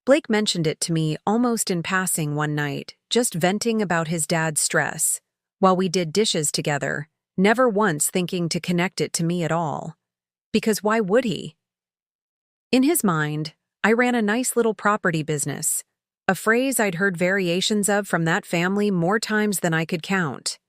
Blake mentioned it to me almost in passing one night, just venting about his dad's stress, while we did dishes together, never once thinking to connect it to me at all. Because why would he? In his mind, I ran a nice little property business, a phrase I'd heard variations of from that family more times than I could count.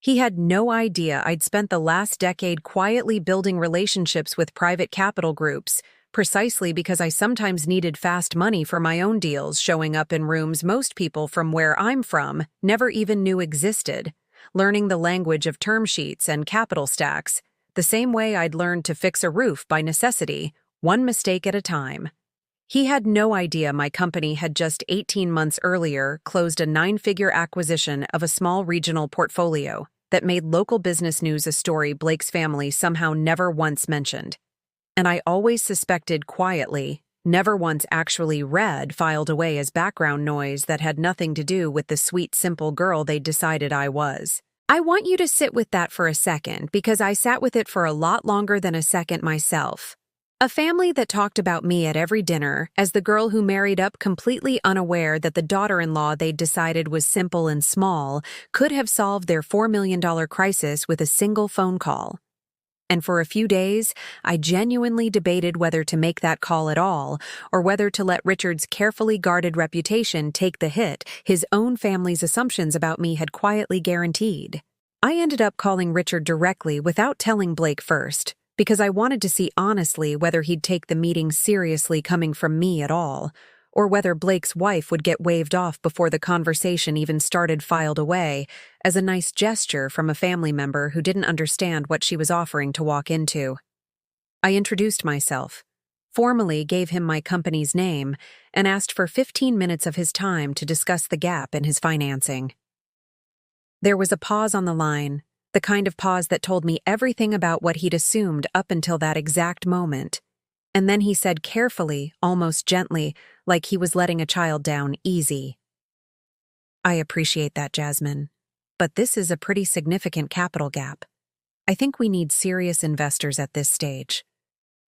He had no idea I'd spent the last decade quietly building relationships with private capital groups, precisely because I sometimes needed fast money for my own deals showing up in rooms most people from where I'm from never even knew existed, learning the language of term sheets and capital stacks, the same way I'd learned to fix a roof by necessity, one mistake at a time. He had no idea my company had just 18 months earlier closed a 9-figure acquisition of a small regional portfolio that made local business news a story Blake's family somehow never once mentioned. And I always suspected quietly, never once actually read, filed away as background noise that had nothing to do with the sweet, simple girl they'd decided I was. I want you to sit with that for a second, because I sat with it for a lot longer than a second myself. A family that talked about me at every dinner as the girl who married up completely unaware that the daughter-in-law they'd decided was simple and small could have solved their $4 million crisis with a single phone call. And for a few days, I genuinely debated whether to make that call at all, or whether to let Richard's carefully guarded reputation take the hit his own family's assumptions about me had quietly guaranteed. I ended up calling Richard directly without telling Blake first, because I wanted to see honestly whether he'd take the meeting seriously coming from me at all, or whether Blake's wife would get waved off before the conversation even started, filed away, as a nice gesture from a family member who didn't understand what she was offering to walk into. I introduced myself, formally gave him my company's name, and asked for 15 minutes of his time to discuss the gap in his financing. There was a pause on the line, the kind of pause that told me everything about what he'd assumed up until that exact moment. And then he said carefully, almost gently, like he was letting a child down easy. I appreciate that, Jasmine, but this is a pretty significant capital gap. I think we need serious investors at this stage.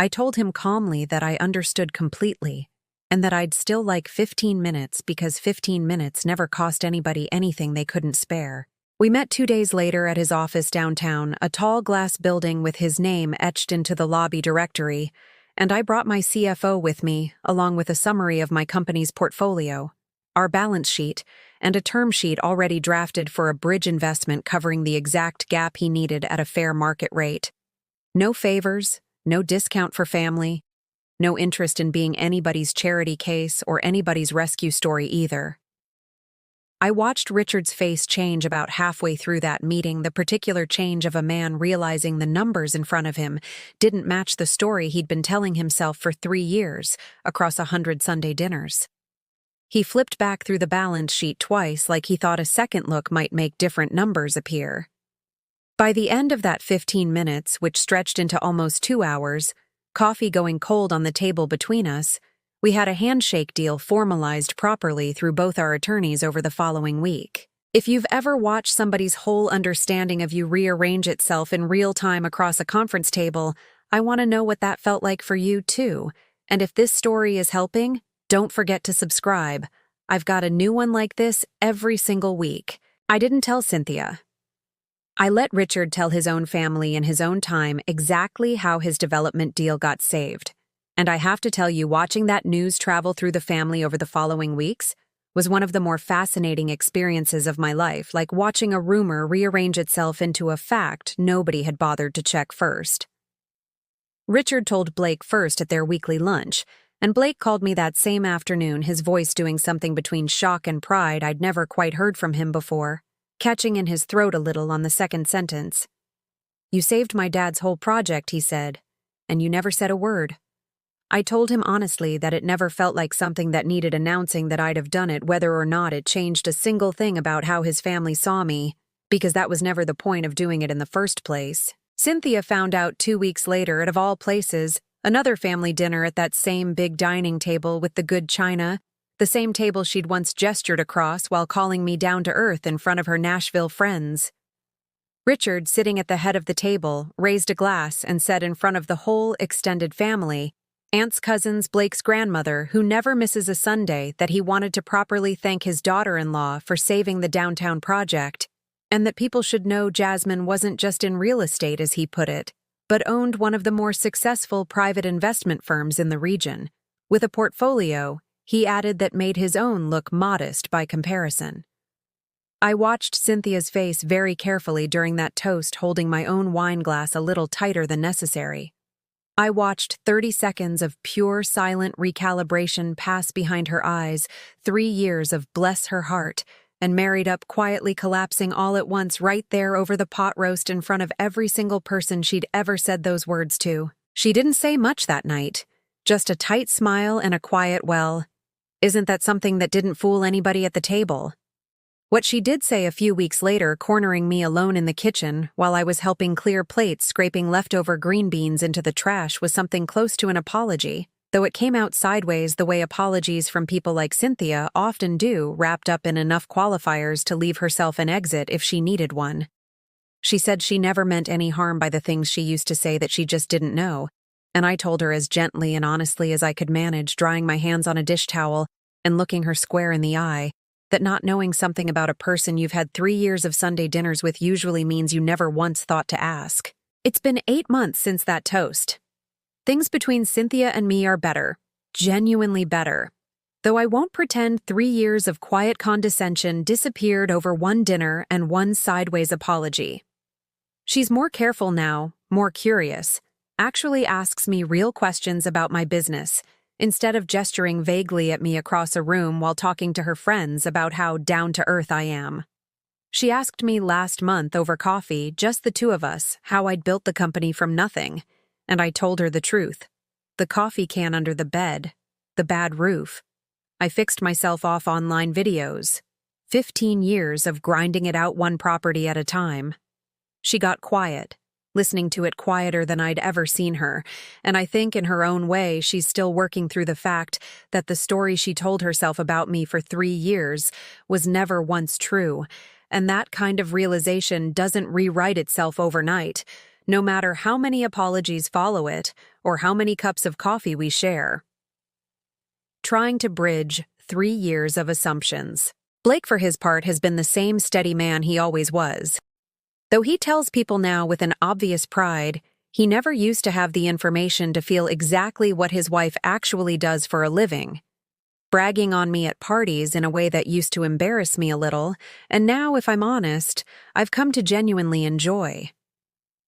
I told him calmly that I understood completely, and that I'd still like 15 minutes because 15 minutes never cost anybody anything they couldn't spare. We met 2 days later at his office downtown, a tall glass building with his name etched into the lobby directory, and I brought my CFO with me, along with a summary of my company's portfolio, our balance sheet, and a term sheet already drafted for a bridge investment covering the exact gap he needed at a fair market rate. No favors, no discount for family, no interest in being anybody's charity case or anybody's rescue story either. I watched Richard's face change about halfway through that meeting, the particular change of a man realizing the numbers in front of him didn't match the story he'd been telling himself for 3 years across 100 Sunday dinners. He flipped back through the balance sheet twice like he thought a second look might make different numbers appear. By the end of that 15 minutes, which stretched into almost 2 hours, coffee going cold on the table between us, we had a handshake deal formalized properly through both our attorneys over the following week. If you've ever watched somebody's whole understanding of you rearrange itself in real time across a conference table, I want to know what that felt like for you too. And if this story is helping, don't forget to subscribe. I've got a new one like this every single week. I didn't tell Cynthia. I let Richard tell his own family in his own time exactly how his development deal got saved. And I have to tell you, watching that news travel through the family over the following weeks was one of the more fascinating experiences of my life, like watching a rumor rearrange itself into a fact nobody had bothered to check first. Richard told Blake first at their weekly lunch, and Blake called me that same afternoon, his voice doing something between shock and pride I'd never quite heard from him before, catching in his throat a little on the second sentence. "You saved my dad's whole project," he said, "and you never said a word." I told him honestly that it never felt like something that needed announcing that I'd have done it whether or not it changed a single thing about how his family saw me, because that was never the point of doing it in the first place. Cynthia found out 2 weeks later at, of all places, another family dinner at that same big dining table with the good china, the same table she'd once gestured across while calling me down to earth in front of her Nashville friends. Richard, sitting at the head of the table, raised a glass and said in front of the whole extended family, Aunt's cousin's Blake's grandmother, who never misses a Sunday, that he wanted to properly thank his daughter-in-law for saving the downtown project, and that people should know Jasmine wasn't just in real estate, as he put it, but owned one of the more successful private investment firms in the region, with a portfolio, he added, that made his own look modest by comparison. I watched Cynthia's face very carefully during that toast, holding my own wine glass a little tighter than necessary. I watched 30 seconds of pure, silent recalibration pass behind her eyes, 3 years of bless her heart, and married up quietly collapsing all at once right there over the pot roast in front of every single person she'd ever said those words to. She didn't say much that night, just a tight smile and a quiet, well, isn't that something that didn't fool anybody at the table? What she did say a few weeks later, cornering me alone in the kitchen while I was helping clear plates scraping leftover green beans into the trash, was something close to an apology, though it came out sideways the way apologies from people like Cynthia often do, wrapped up in enough qualifiers to leave herself an exit if she needed one. She said she never meant any harm by the things she used to say, that she just didn't know, and I told her as gently and honestly as I could manage, drying my hands on a dish towel and looking her square in the eye, that not knowing something about a person you've had 3 years of Sunday dinners with usually means you never once thought to ask. It's been 8 months since that toast. Things between Cynthia and me are better, genuinely better. Though I won't pretend 3 years of quiet condescension disappeared over one dinner and one sideways apology. She's more careful now, more curious, actually asks me real questions about my business, instead of gesturing vaguely at me across a room while talking to her friends about how down-to-earth I am. She asked me last month over coffee, just the two of us, how I'd built the company from nothing, and I told her the truth. The coffee can under the bed, the bad roof. I fixed myself off online videos. 15 years of grinding it out one property at a time. She got quiet, listening to it quieter than I'd ever seen her, and I think in her own way she's still working through the fact that the story she told herself about me for 3 years was never once true, and that kind of realization doesn't rewrite itself overnight, no matter how many apologies follow it or how many cups of coffee we share. Trying to bridge 3 years of assumptions. Blake, for his part, has been the same steady man he always was. Though he tells people now with an obvious pride, he never used to have the information to feel exactly what his wife actually does for a living. Bragging on me at parties in a way that used to embarrass me a little, and now, if I'm honest, I've come to genuinely enjoy.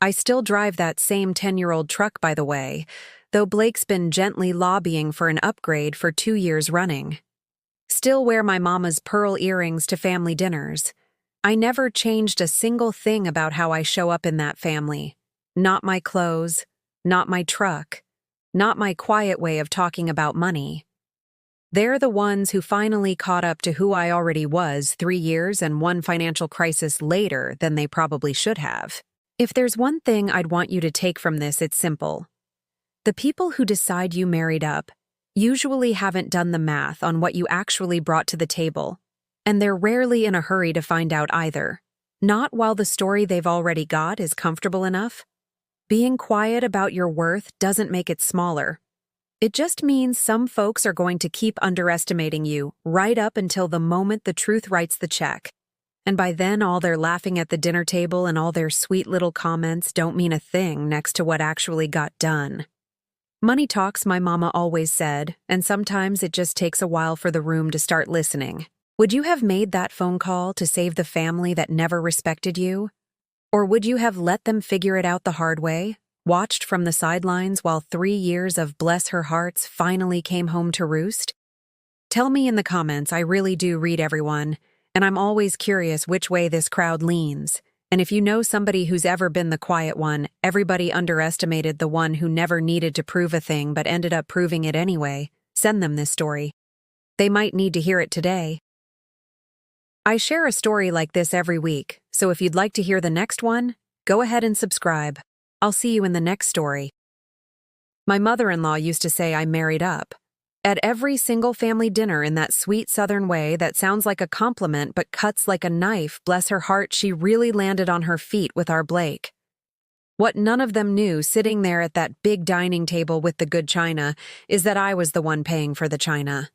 I still drive that same 10-year-old truck, by the way, though Blake's been gently lobbying for an upgrade for 2 years running. Still wear my mama's pearl earrings to family dinners. I never changed a single thing about how I show up in that family. Not my clothes, not my truck, not my quiet way of talking about money. They're the ones who finally caught up to who I already was 3 years and one financial crisis later than they probably should have. If there's one thing I'd want you to take from this, it's simple. The people who decide you married up usually haven't done the math on what you actually brought to the table. And they're rarely in a hurry to find out either. Not while the story they've already got is comfortable enough. Being quiet about your worth doesn't make it smaller. It just means some folks are going to keep underestimating you right up until the moment the truth writes the check. And by then, all their laughing at the dinner table and all their sweet little comments don't mean a thing next to what actually got done. Money talks, my mama always said, and sometimes it just takes a while for the room to start listening. Would you have made that phone call to save the family that never respected you? Or would you have let them figure it out the hard way, watched from the sidelines while 3 years of bless her hearts finally came home to roost? Tell me in the comments. I really do read everyone, and I'm always curious which way this crowd leans. And if you know somebody who's ever been the quiet one, everybody underestimated the one who never needed to prove a thing but ended up proving it anyway, send them this story. They might need to hear it today. I share a story like this every week, so if you'd like to hear the next one, go ahead and subscribe. I'll see you in the next story. My mother-in-law used to say I married up. At every single family dinner in that sweet Southern way that sounds like a compliment but cuts like a knife, bless her heart, she really landed on her feet with our Blake. What none of them knew, sitting there at that big dining table with the good china, is that I was the one paying for the china.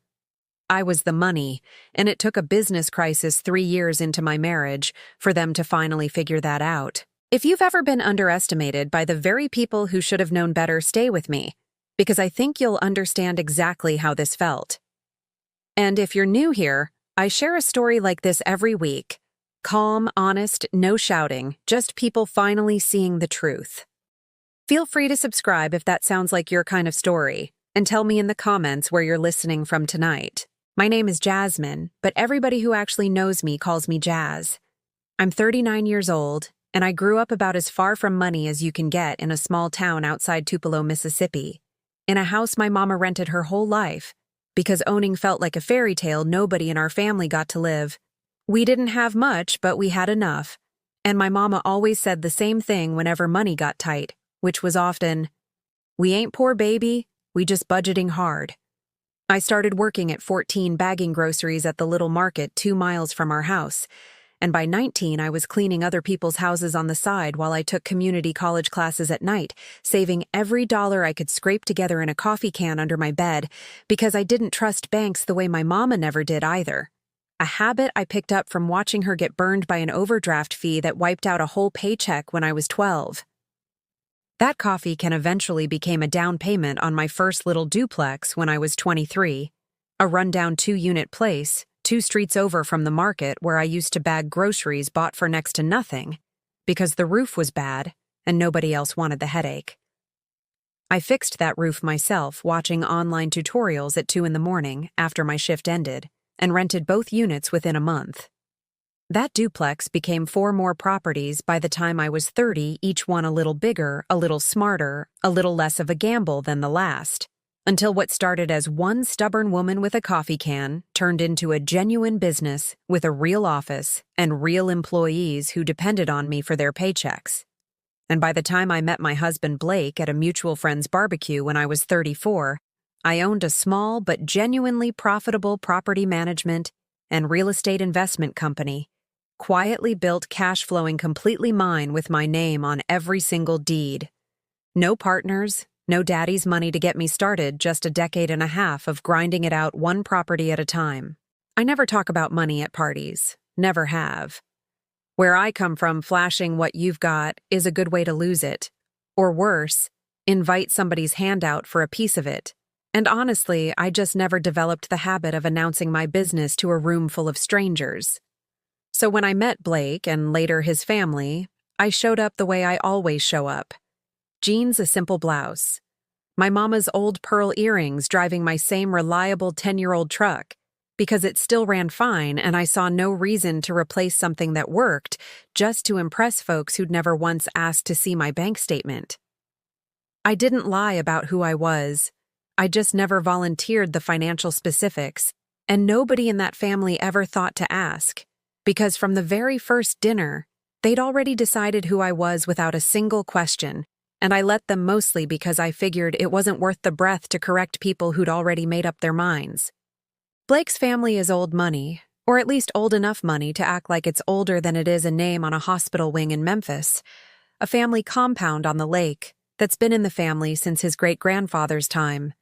I was the money, and it took a business crisis 3 years into my marriage for them to finally figure that out. If you've ever been underestimated by the very people who should have known better, stay with me, because I think you'll understand exactly how this felt. And if you're new here, I share a story like this every week. Calm, honest, no shouting, just people finally seeing the truth. Feel free to subscribe if that sounds like your kind of story, and tell me in the comments where you're listening from tonight. My name is Jasmine, but everybody who actually knows me calls me Jazz. I'm 39 years old, and I grew up about as far from money as you can get in a small town outside Tupelo, Mississippi, in a house my mama rented her whole life, because owning felt like a fairy tale nobody in our family got to live. We didn't have much, but we had enough, and my mama always said the same thing whenever money got tight, which was often, "We ain't poor, baby, we just budgeting hard." I started working at 14 bagging groceries at the little market 2 miles from our house, and by 19 I was cleaning other people's houses on the side while I took community college classes at night, saving every dollar I could scrape together in a coffee can under my bed because I didn't trust banks the way my mama never did either. A habit I picked up from watching her get burned by an overdraft fee that wiped out a whole paycheck when I was 12. That coffee can eventually became a down payment on my first little duplex when I was 23, a rundown 2-unit place 2 streets over from the market where I used to bag groceries bought for next to nothing, because the roof was bad and nobody else wanted the headache. I fixed that roof myself watching online tutorials at 2 in the morning after my shift ended, and rented both units within a month. That duplex became 4 more properties by the time I was 30, each one a little bigger, a little smarter, a little less of a gamble than the last, until what started as one stubborn woman with a coffee can turned into a genuine business with a real office and real employees who depended on me for their paychecks. And by the time I met my husband Blake at a mutual friend's barbecue when I was 34, I owned a small but genuinely profitable property management and real estate investment company, quietly built, cash flowing completely mine with my name on every single deed. No partners, no daddy's money to get me started, just a decade and a half of grinding it out one property at a time. I never talk about money at parties, never have. Where I come from, flashing what you've got is a good way to lose it. Or worse, invite somebody's hand out for a piece of it. And honestly, I just never developed the habit of announcing my business to a room full of strangers. So when I met Blake and later his family, I showed up the way I always show up. Jeans, a simple blouse. My mama's old pearl earrings driving my same reliable 10-year-old truck, because it still ran fine and I saw no reason to replace something that worked just to impress folks who'd never once asked to see my bank statement. I didn't lie about who I was. I just never volunteered the financial specifics, and nobody in that family ever thought to ask, because from the very first dinner, they'd already decided who I was without a single question, and I let them mostly because I figured it wasn't worth the breath to correct people who'd already made up their minds. Blake's family is old money, or at least old enough money to act like it's older than it is a name on a hospital wing in Memphis, a family compound on the lake that's been in the family since his great-grandfather's time.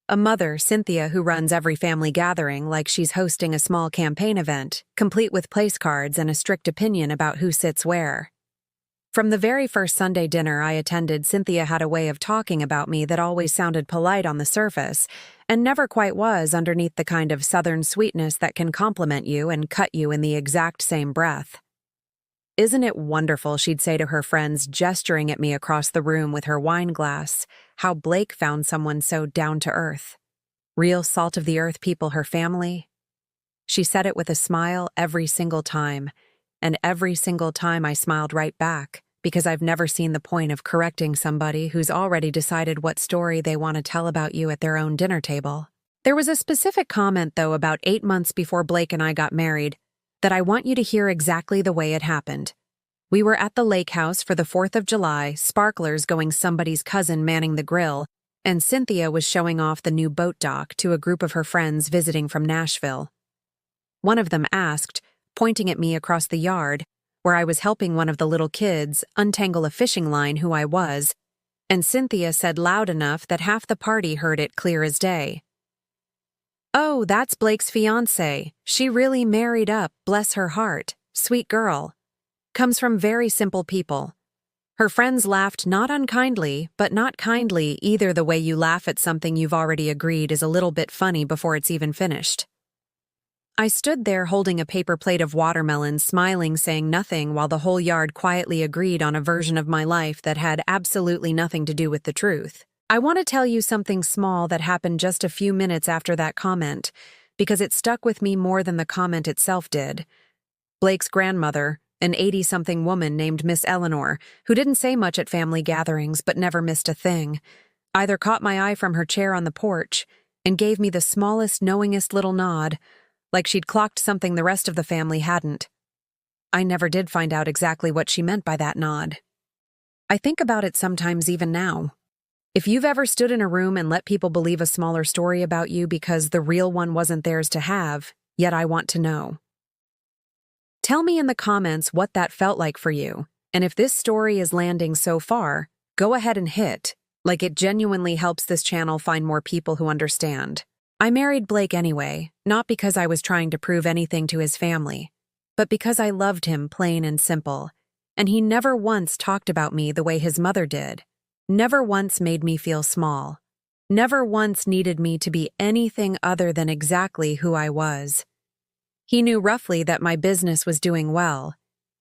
A mother, Cynthia, who runs every family gathering like she's hosting a small campaign event, complete with place cards and a strict opinion about who sits where. From the very first Sunday dinner I attended, Cynthia had a way of talking about me that always sounded polite on the surface, and never quite was underneath the kind of southern sweetness that can compliment you and cut you in the exact same breath. "Isn't it wonderful," she'd say to her friends, gesturing at me across the room with her wine glass, "how Blake found someone so down-to-earth. Real salt-of-the-earth people, her family." She said it with a smile every single time, and every single time I smiled right back, because I've never seen the point of correcting somebody who's already decided what story they want to tell about you at their own dinner table. There was a specific comment, though, about 8 months before Blake and I got married, that I want you to hear exactly the way it happened. We were at the lake house for the 4th of July, sparklers going somebody's cousin manning the grill, and Cynthia was showing off the new boat dock to a group of her friends visiting from Nashville. One of them asked, pointing at me across the yard, where I was helping one of the little kids untangle a fishing line who I was, and Cynthia said loud enough that half the party heard it clear as day. "Oh, that's Blake's fiancée. She really married up, bless her heart. Sweet girl. Comes from very simple people." Her friends laughed not unkindly, but not kindly either. The way you laugh at something you've already agreed is a little bit funny before it's even finished. I stood there holding a paper plate of watermelon, smiling, saying nothing, while the whole yard quietly agreed on a version of my life that had absolutely nothing to do with the truth. I want to tell you something small that happened just a few minutes after that comment, because it stuck with me more than the comment itself did. Blake's grandmother, an 80-something woman named Miss Eleanor, who didn't say much at family gatherings but never missed a thing, either caught my eye from her chair on the porch and gave me the smallest, knowingest little nod, like she'd clocked something the rest of the family hadn't. I never did find out exactly what she meant by that nod. I think about it sometimes even now. If you've ever stood in a room and let people believe a smaller story about you because the real one wasn't theirs to have, yet I want to know. Tell me in the comments what that felt like for you, and if this story is landing so far, go ahead and hit, like it genuinely helps this channel find more people who understand. I married Blake anyway, not because I was trying to prove anything to his family, but because I loved him plain and simple, and he never once talked about me the way his mother did, never once made me feel small, never once needed me to be anything other than exactly who I was. He knew roughly that my business was doing well.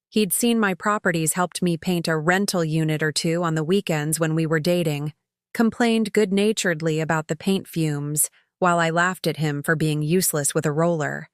He'd seen my properties helped me paint a rental unit or two on the weekends when we were dating, complained good-naturedly about the paint fumes, while I laughed at him for being useless with a roller.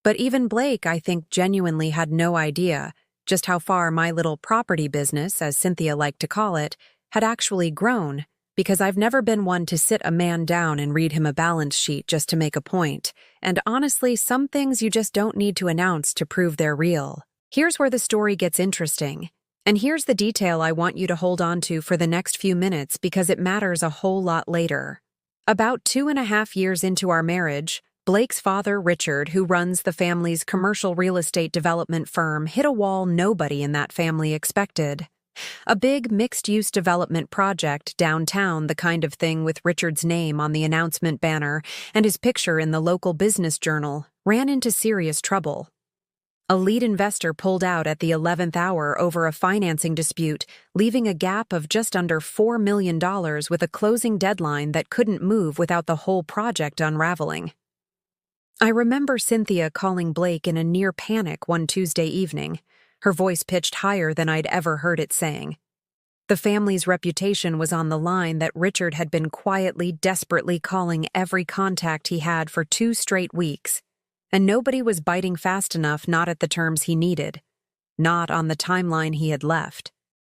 But even Blake, I think, genuinely had no idea just how far my little property business, as Cynthia liked to call it, had actually grown, because I've never been one to sit a man down and read him a balance sheet just to make a point, and honestly, some things you just don't need to announce to prove they're real. Here's where the story gets interesting, and here's the detail I want you to hold on to for the next few minutes because it matters a whole lot later. About 2.5 years into our marriage, Blake's father, Richard, who runs the family's commercial real estate development firm, hit a wall nobody in that family expected. A big mixed-use development project downtown, the kind of thing with Richard's name on the announcement banner and his picture in the local business journal, ran into serious trouble. A lead investor pulled out at the 11th hour over a financing dispute, leaving a gap of just under $4 million with a closing deadline that couldn't move without the whole project unraveling. I remember Cynthia calling Blake in a near panic one Tuesday evening, her voice pitched higher than I'd ever heard it saying. The family's reputation was on the line that Richard had been quietly, desperately calling every contact he had for 2 straight weeks, and nobody was biting fast enough, not at the terms he needed, not on the timeline he had left.